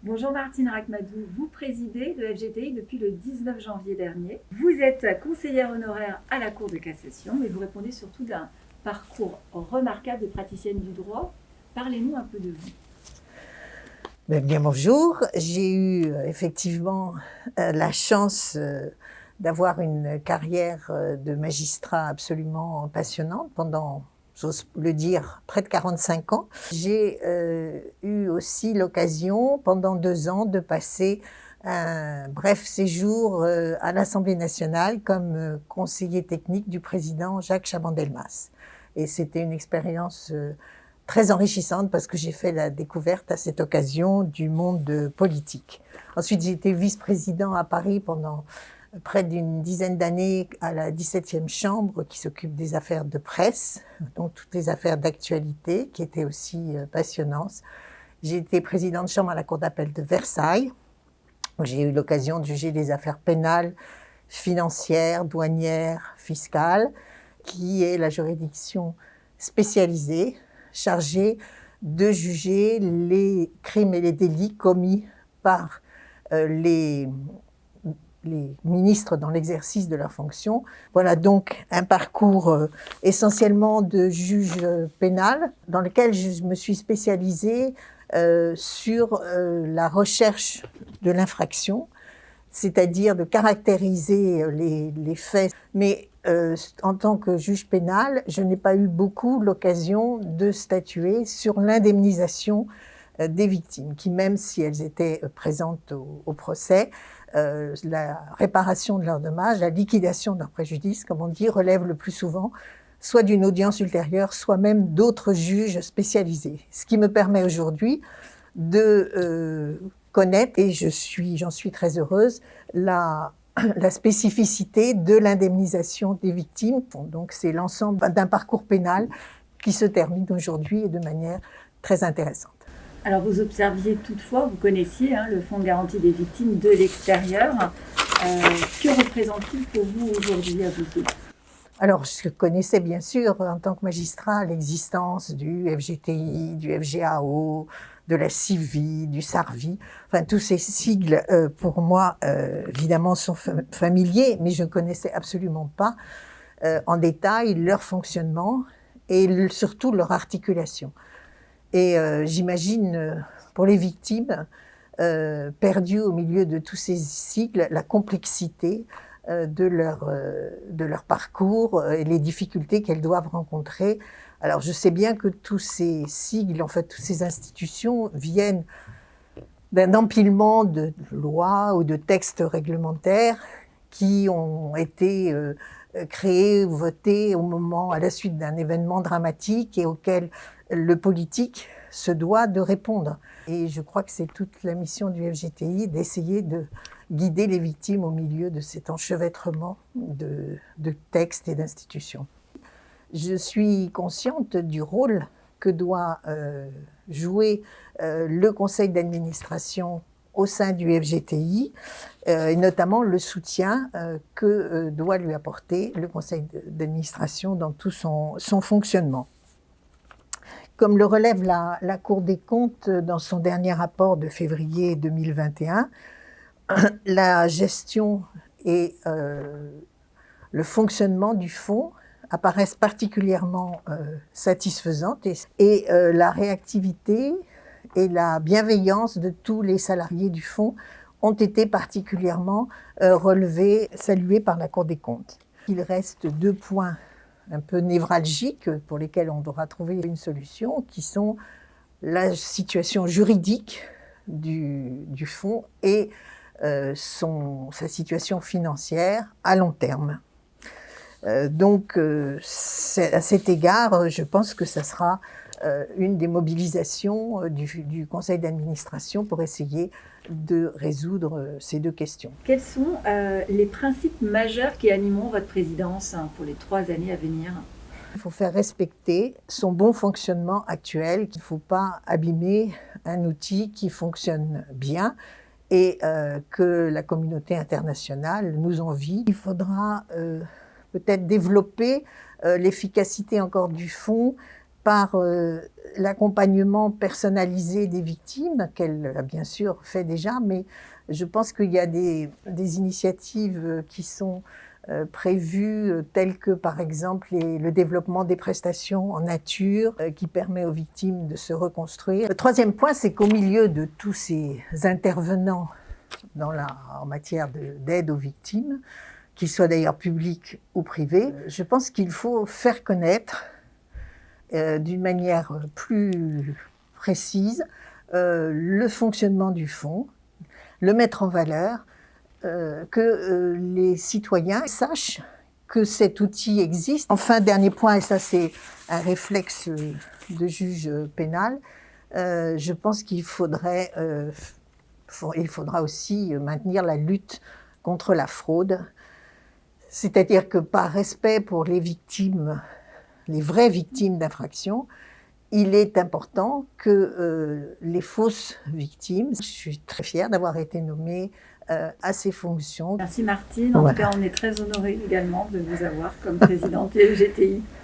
Bonjour Martine Rachmadou, vous présidez le FGTI depuis le 19 janvier dernier. Vous êtes conseillère honoraire à la Cour de cassation, mais vous répondez surtout d'un parcours remarquable de praticienne du droit. Parlez-nous un peu de vous. Bien, bonjour. J'ai eu effectivement la chance d'avoir une carrière de magistrat absolument passionnante pendant, j'ose le dire, près de 45 ans. J'ai eu aussi l'occasion, pendant 2 ans, de passer un bref séjour à l'Assemblée nationale comme conseiller technique du président Jacques Chaban-Delmas. Et c'était une expérience très enrichissante parce que j'ai fait la découverte à cette occasion du monde politique. Ensuite, j'ai été vice-président à Paris pendant près d'une dizaine d'années à la 17e chambre qui s'occupe des affaires de presse, donc toutes les affaires d'actualité qui étaient aussi passionnantes. J'ai été présidente de chambre à la Cour d'appel de Versailles. J'ai eu l'occasion de juger des affaires pénales, financières, douanières, fiscales, qui est la juridiction spécialisée chargée de juger les crimes et les délits commis par les ministres dans l'exercice de leurs fonctions. Voilà donc un parcours essentiellement de juge pénal dans lequel je me suis spécialisée sur la recherche de l'infraction, c'est-à-dire de caractériser les faits. Mais en tant que juge pénal, je n'ai pas eu beaucoup l'occasion de statuer sur l'indemnisation des victimes, qui même si elles étaient présentes au procès, la réparation de leurs dommages, la liquidation de leurs préjudices, comme on dit, relève le plus souvent soit d'une audience ultérieure, soit même d'autres juges spécialisés. Ce qui me permet aujourd'hui de connaître, et j'en suis très heureuse, la spécificité de l'indemnisation des victimes. Donc c'est l'ensemble d'un parcours pénal qui se termine aujourd'hui et de manière très intéressante. Alors vous observiez toutefois, vous connaissiez le Fonds de garantie des victimes de l'extérieur. Que représente-t-il pour vous aujourd'hui à vous? Alors, je connaissais bien sûr, en tant que magistrat, l'existence du FGTI, du FGAO, de la CIVI, du SARVI. Enfin, tous ces sigles, pour moi, évidemment, sont familiers, mais je ne connaissais absolument pas en détail leur fonctionnement et surtout leur articulation. Et j'imagine, pour les victimes, perdues au milieu de tous ces sigles, la complexité de leur parcours et les difficultés qu'elles doivent rencontrer. Alors, je sais bien que tous ces sigles, en fait, toutes ces institutions viennent d'un empilement de lois ou de textes réglementaires qui ont été créés ou votés à la suite d'un événement dramatique et auquel le politique se doit de répondre. Et je crois que c'est toute la mission du FGTI d'essayer de guider les victimes au milieu de cet enchevêtrement de textes et d'institutions. Je suis consciente du rôle que doit jouer le conseil d'administration au sein du FGTI, et notamment le soutien que doit lui apporter le conseil d'administration dans tout son fonctionnement. Comme le relève la Cour des comptes dans son dernier rapport de février 2021, la gestion et le fonctionnement du fonds apparaissent particulièrement satisfaisantes et la réactivité et la bienveillance de tous les salariés du fonds ont été particulièrement relevées, saluées par la Cour des comptes. Il reste 2 points un peu névralgiques pour lesquels on devra trouver une solution, qui sont la situation juridique du fonds et sa situation financière à long terme. Donc, à cet égard, je pense que ça sera une des mobilisations du conseil d'administration pour essayer de résoudre ces 2 questions. Quels sont les principes majeurs qui animeront votre présidence pour les 3 années à venir? Il faut faire respecter son bon fonctionnement actuel, qu'il ne faut pas abîmer un outil qui fonctionne bien et que la communauté internationale nous envie. Il faudra peut-être développer l'efficacité encore du fonds par l'accompagnement personnalisé des victimes, qu'elle a bien sûr fait déjà, mais je pense qu'il y a des initiatives qui sont prévues, telles que par exemple le développement des prestations en nature, qui permet aux victimes de se reconstruire. Le troisième point, c'est qu'au milieu de tous ces intervenants en matière d'aide aux victimes, qu'ils soient d'ailleurs publics ou privés, je pense qu'il faut faire connaître d'une manière plus précise le fonctionnement du fonds, le mettre en valeur, que les citoyens sachent que cet outil existe. Enfin, dernier point, et ça c'est un réflexe de juge pénal, je pense qu'il faudra aussi maintenir la lutte contre la fraude. C'est-à-dire que par respect pour les victimes, les vraies victimes d'infractions, il est important que les fausses victimes, je suis très fière d'avoir été nommée à ces fonctions. Merci Martine, en tout cas on est très honorés également de vous avoir comme présidente du FGTI.